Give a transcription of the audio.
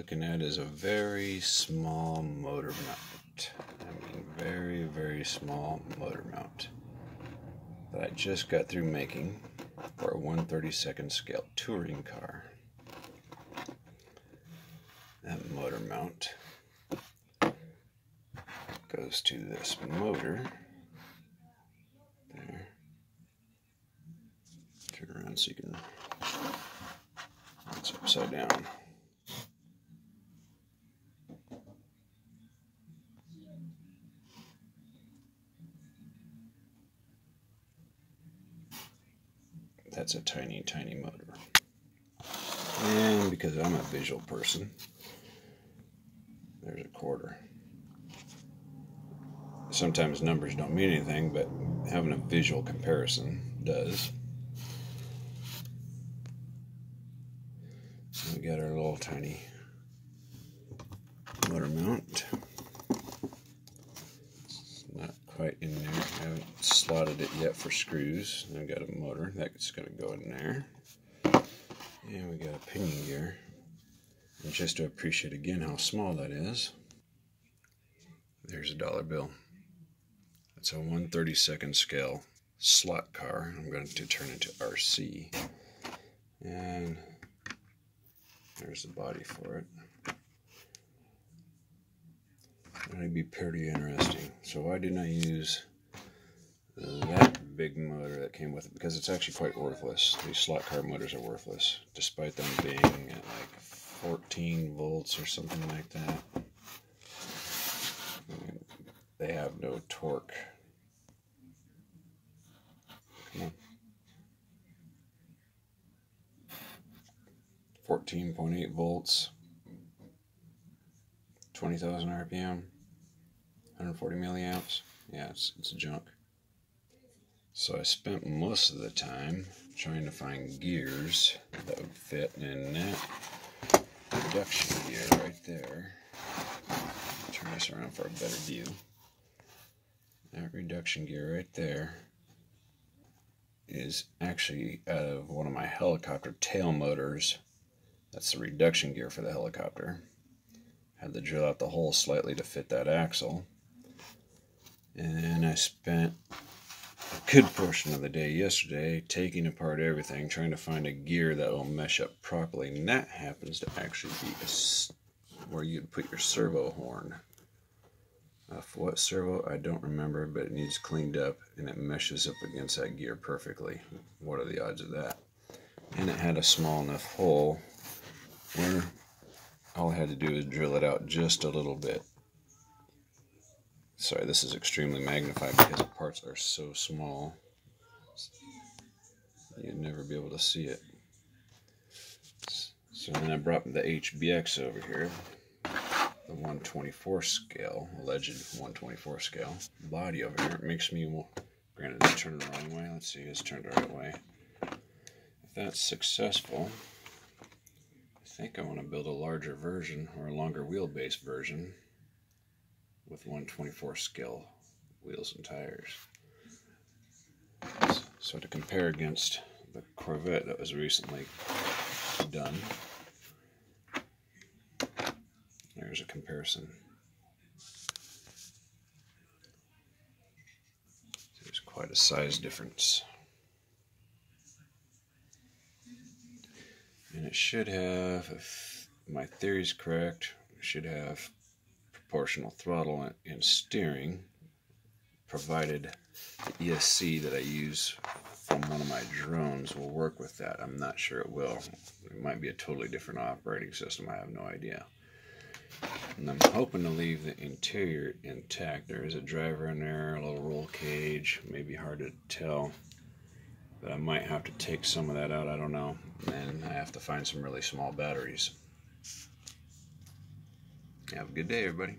looking at is a very small motor mount. I mean, very, very small motor mount that I just got through making for a 1/32 scale touring car. That motor mount goes to this motor there. Turn around so you can, it's upside down. That's a tiny, tiny motor. And because I'm a visual person, there's a quarter. Sometimes numbers don't mean anything, but having a visual comparison does. So we got our little tiny motor mount. It's not quite in there. I haven't slotted it yet for screws. I've got a motor that's going to go in there. And we got a pinion gear. And just to appreciate again how small that is, there's a dollar bill. It's a 1/32 scale slot car. I'm going to turn into RC. And there's the body for it. That'd be pretty interesting. So why didn't I use that big motor that came with it? Because it's actually quite worthless. These slot car motors are worthless, despite them being at like 14 volts or something like that. They have no torque. Come on. 14.8 volts, 20,000 RPM, 140 milliamps. Yeah, it's junk. So I spent most of the time trying to find gears that would fit in that reduction gear right there. Turn this around for a better view. That reduction gear right there is actually out of one of my helicopter tail motors. That's the reduction gear for the helicopter. Had to drill out the hole slightly to fit that axle. And I spent a good portion of the day yesterday taking apart everything, trying to find a gear that will mesh up properly. And that happens to actually be where you'd put your servo horn. For what servo, I don't remember, but it needs cleaned up and it meshes up against that gear perfectly. What are the odds of that? And it had a small enough hole where all I had to do is drill it out just a little bit. Sorry, this is extremely magnified because the parts are so small. You'd never be able to see it. So then I brought the HBX over here. The 1/24 scale, alleged 1/24 scale body over here. It makes me, granted it's turned the wrong way. Let's see, it's turned the right way. If that's successful, I think I want to build a larger version or a longer wheelbase version with 1/24 scale wheels and tires. So to compare against the Corvette that was recently done, there's a comparison. There's quite a size difference. And it should have, if my theory is correct, it should have proportional throttle and steering, provided the ESC that I use from one of my drones will work with that. I'm not sure it will. It might be a totally different operating system. I have no idea. And I'm hoping to leave the interior intact. There is a driver in there, a little roll cage, maybe hard to tell, but I might have to take some of that out, I don't know. And I have to find some really small batteries. Have a good day, everybody.